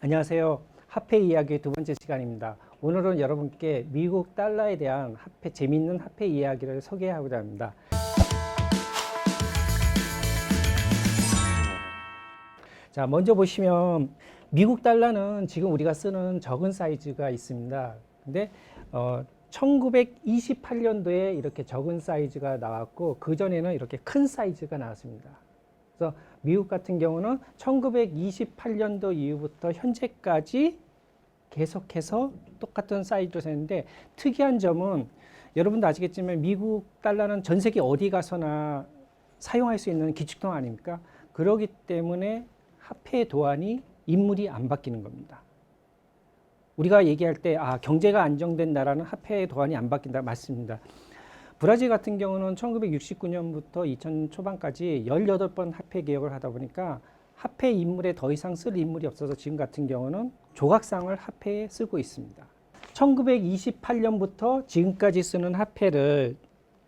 안녕하세요. 화폐 이야기 두 번째 시간입니다. 오늘은 여러분께 미국 달러에 대한 재미있는 화폐 이야기를 소개하고자 합니다. 자, 먼저 보시면 미국 달러는 지금 우리가 쓰는 적은 사이즈가 있습니다. 근데 1928년도에 이렇게 적은 사이즈가 나왔고 그 전에는 이렇게 큰 사이즈가 나왔습니다. 그래서 미국 같은 경우는 1928년도 이후부터 현재까지 계속해서 똑같은 사이즈로 샀는데 특이한 점은 여러분도 아시겠지만 미국 달러는 전 세계 어디 가서나 사용할 수 있는 기축통 아닙니까? 그렇기 때문에 화폐 도안이 인물이 안 바뀌는 겁니다. 우리가 얘기할 때 경제가 안정된 나라는 화폐 도안이 안 바뀐다 맞습니다. 브라질 같은 경우는 1969년부터 2000 초반까지 18번 화폐 개혁을 하다 보니까 화폐 인물에 더 이상 쓸 인물이 없어서 지금 같은 경우는 조각상을 화폐에 쓰고 있습니다. 1928년부터 지금까지 쓰는 화폐를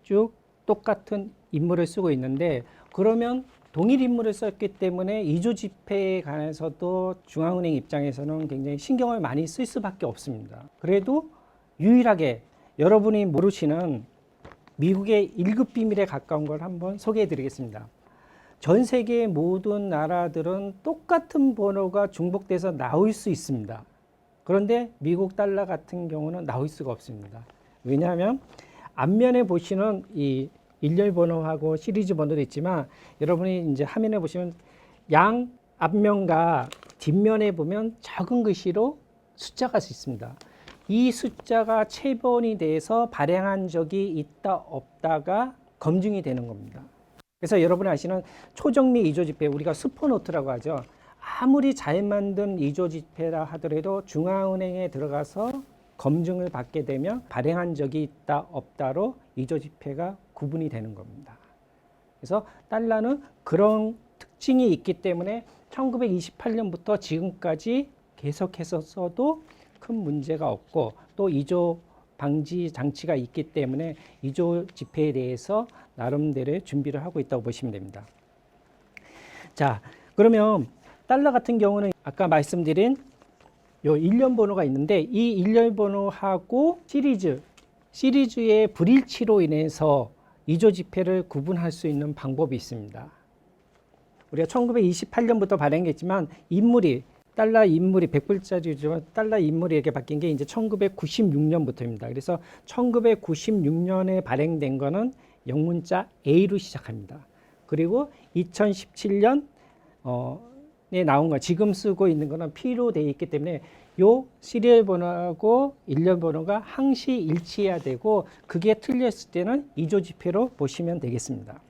쭉 똑같은 인물을 쓰고 있는데 그러면 동일 인물을 썼기 때문에 이조 지폐에 관해서도 중앙은행 입장에서는 굉장히 신경을 많이 쓸 수밖에 없습니다. 그래도 유일하게 여러분이 모르시는 미국의 1급 비밀에 가까운 걸 한번 소개해 드리겠습니다. 전 세계의 모든 나라들은 똑같은 번호가 중복돼서 나올 수 있습니다. 그런데 미국 달러 같은 경우는 나올 수가 없습니다. 왜냐하면 앞면에 보시는 이 일렬 번호하고 시리즈 번호도 있지만 여러분이 이제 화면에 보시면 양 앞면과 뒷면에 보면 작은 글씨로 숫자가 있습니다. 이 숫자가 체번이 돼서 발행한 적이 있다 없다가 검증이 되는 겁니다. 그래서 여러분이 아시는 초정미 이조지폐 우리가 슈퍼노트라고 하죠. 아무리 잘 만든 이조지폐라 하더라도 중앙은행에 들어가서 검증을 받게 되면 발행한 적이 있다 없다로 이조지폐가 구분이 되는 겁니다. 그래서 달러는 그런 특징이 있기 때문에 1928년부터 지금까지 계속해서 써도 큰 문제가 없고 또 이조 방지 장치가 있기 때문에 이조 지폐에 대해서 나름대로의 준비를 하고 있다고 보시면 됩니다. 자, 그러면 달러 같은 경우는 아까 말씀드린 요 일련 번호가 있는데 이 일련 번호하고 시리즈의 불일치로 인해서 이조 지폐를 구분할 수 있는 방법이 있습니다. 우리가 1928년부터 발행했지만 달러 인물이 100불짜리지만 달러 인물이 이렇게 바뀐 게 이제 1996년부터입니다. 그래서 1996년에 발행된 거는 영문자 A로 시작합니다. 그리고 2017년 에 나온 거 지금 쓰고 있는 거는 P로 되어 있기 때문에 요 시리얼 번호하고 일련 번호가 항시 일치해야 되고 그게 틀렸을 때는 이조 지폐로 보시면 되겠습니다.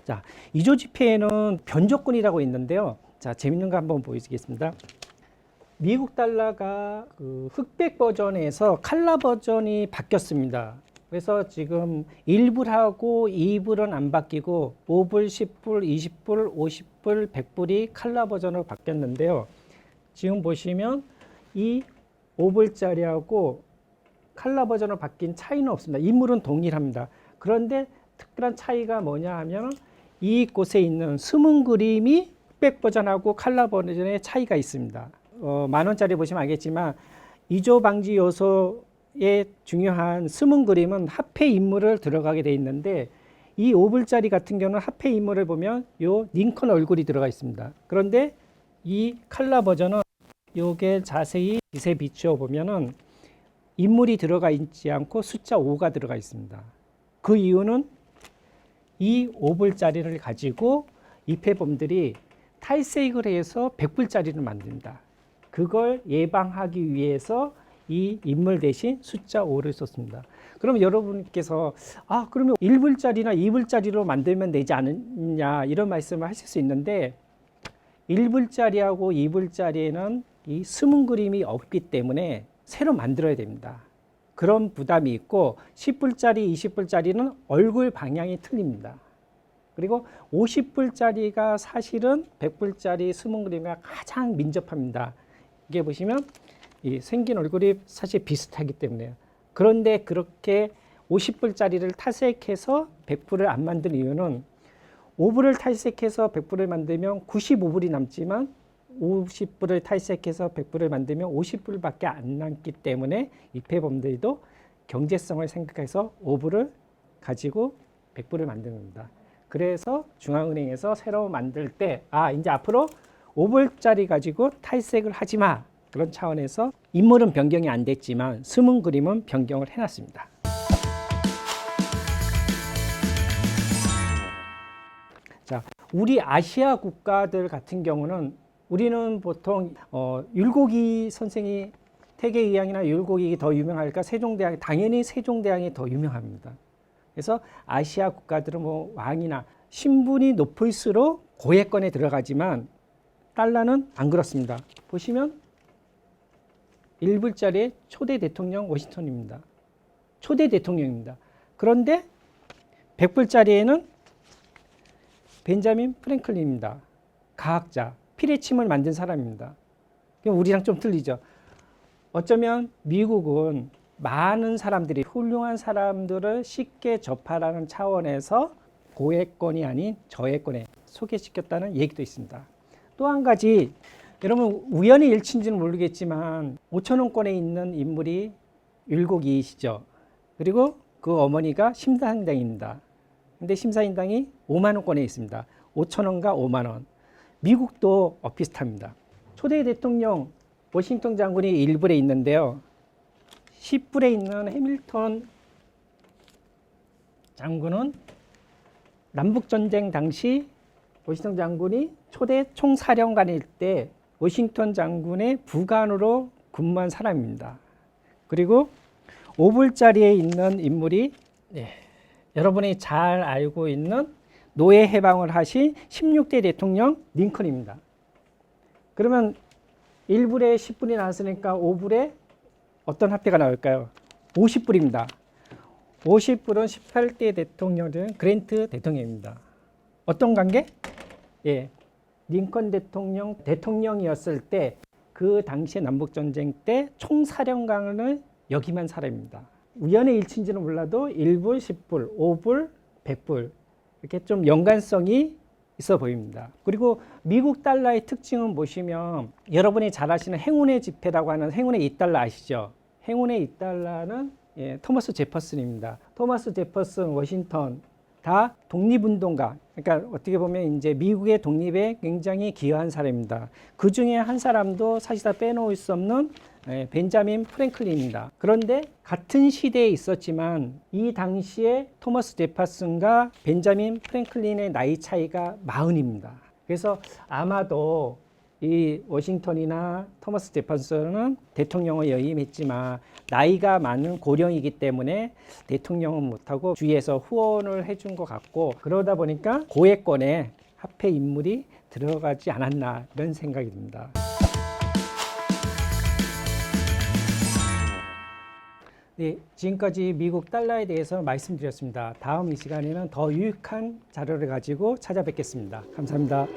자, 이조 지폐에는 변조권이라고 있는데요. 자, 재밌는 거 한번 보여드리겠습니다. 미국 달러가 그 흑백 버전에서 칼라 버전이 바뀌었습니다. 그래서 지금 1불하고 2불은 안 바뀌고 5불, 10불, 20불, 50불, 100불이 칼라 버전으로 바뀌었는데요. 지금 보시면 이 5불짜리하고 칼라 버전으로 바뀐 차이는 없습니다. 인물은 동일합니다. 그런데 특별한 차이가 뭐냐 하면 이곳에 있는 숨은 그림이 흑백 버전하고 칼라 버전의 차이가 있습니다. 만원짜리 보시면 알겠지만 이조 방지 요소의 중요한 숨은 그림은 화폐 인물을 들어가게 돼 있는데 이 5불짜리 같은 경우는 화폐 인물을 보면 요 링컨 얼굴이 들어가 있습니다. 그런데 이 칼라 버전은 요게 자세히 빛에 비추어 보면은 인물이 들어가 있지 않고 숫자 5가 들어가 있습니다. 그 이유는 이 5불짜리를 가지고 입회범들이 탈색을 해서 100불짜리를 만듭니다. 그걸 예방하기 위해서 이 인물 대신 숫자 5를 썼습니다. 그럼 여러분께서 그러면 1불짜리나 2불짜리로 만들면 되지 않느냐 이런 말씀을 하실 수 있는데 1불짜리하고 2불짜리에는 이 숨은 그림이 없기 때문에 새로 만들어야 됩니다. 그런 부담이 있고 10불짜리, 20불짜리는 얼굴 방향이 틀립니다. 그리고 50불짜리가 사실은 100불짜리 숨은 그림과 가장 민접합니다. 이게 보시면 이 생긴 얼굴이 사실 비슷하기 때문에요. 그런데 그렇게 50불짜리를 탈색해서 100불을 안 만든 이유는 5불을 탈색해서 100불을 만들면 95불이 남지만 50불을 탈색해서 100불을 만들면 50불밖에 안 남기 때문에 입회범들도 경제성을 생각해서 5불을 가지고 100불을 만드는 겁니다. 그래서 중앙은행에서 새로 만들 때 이제 앞으로 5불짜리 가지고 탈색을 하지 마. 그런 차원에서 인물은 변경이 안 됐지만 숨은 그림은 변경을 해놨습니다. 자, 우리 아시아 국가들 같은 경우는 우리는 보통 율곡이 선생이 태계의왕이나 율곡이 더 유명할까? 세종대왕, 당연히 세종대왕이 더 유명합니다. 그래서 아시아 국가들은 뭐 왕이나 신분이 높을수록 고위권에 들어가지만 달러는 안 그렇습니다. 보시면 1불짜리의 초대 대통령 워싱턴입니다. 초대 대통령입니다. 그런데 100불짜리에는 벤자민 프랭클린입니다. 과학자, 피레침을 만든 사람입니다. 우리랑 좀 틀리죠. 어쩌면 미국은 많은 사람들이 훌륭한 사람들을 쉽게 접하라는 차원에서 고액권이 아닌 저액권에 소개시켰다는 얘기도 있습니다. 또 한 가지, 여러분 우연의 일치인지는 모르겠지만 5천원권에 있는 인물이 율곡이시죠. 그리고 그 어머니가 심사인당입니다. 근데 심사인당이 5만원권에 있습니다. 5천원과 5만원. 미국도 비슷합니다. 초대 대통령 워싱턴 장군이 1불에 있는데요. 10불에 있는 해밀턴 장군은 남북전쟁 당시 워싱턴 장군이 초대 총사령관일 때 워싱턴 장군의 부관으로 근무한 사람입니다. 그리고 5불짜리에 있는 인물이 여러분이 잘 알고 있는 노예 해방을 하신 16대 대통령 링컨입니다. 그러면 1불에 10불이 나왔으니까 5불에 어떤 합계가 나올까요? 50불입니다. 50불은 18대 대통령 중 그랜트 대통령입니다. 어떤 관계? 링컨 대통령이었을 때 그 당시에 남북전쟁 때 총사령관을 역임한 사람입니다. 우연의 일치인지는 몰라도 1불, 10불, 5불, 100불 이렇게 좀 연관성이 있어 보입니다. 그리고 미국 달러의 특징은 보시면 여러분이 잘 아시는 행운의 지폐라고 하는 행운의 2달러 아시죠? 행운의 2달러는 토마스 제퍼슨입니다. 토마스 제퍼슨, 워싱턴 다 독립운동가. 그러니까 어떻게 보면 이제 미국의 독립에 굉장히 기여한 사람입니다. 그 중에 한 사람도 사실상 빼놓을 수 없는 벤자민 프랭클린입니다. 그런데 같은 시대에 있었지만 이 당시에 토마스 제퍼슨과 벤자민 프랭클린의 나이 차이가 40입니다. 그래서 아마도 이 워싱턴이나 토마스 제퍼슨은 대통령을 역임했지만 나이가 많은 고령이기 때문에 대통령은 못하고 주위에서 후원을 해준 것 같고, 그러다 보니까 고액권에 화폐 인물이 들어가지 않았나 이런 생각이 듭니다. 네, 지금까지 미국 달러에 대해서 말씀드렸습니다. 다음 이 시간에는 더 유익한 자료를 가지고 찾아뵙겠습니다. 감사합니다.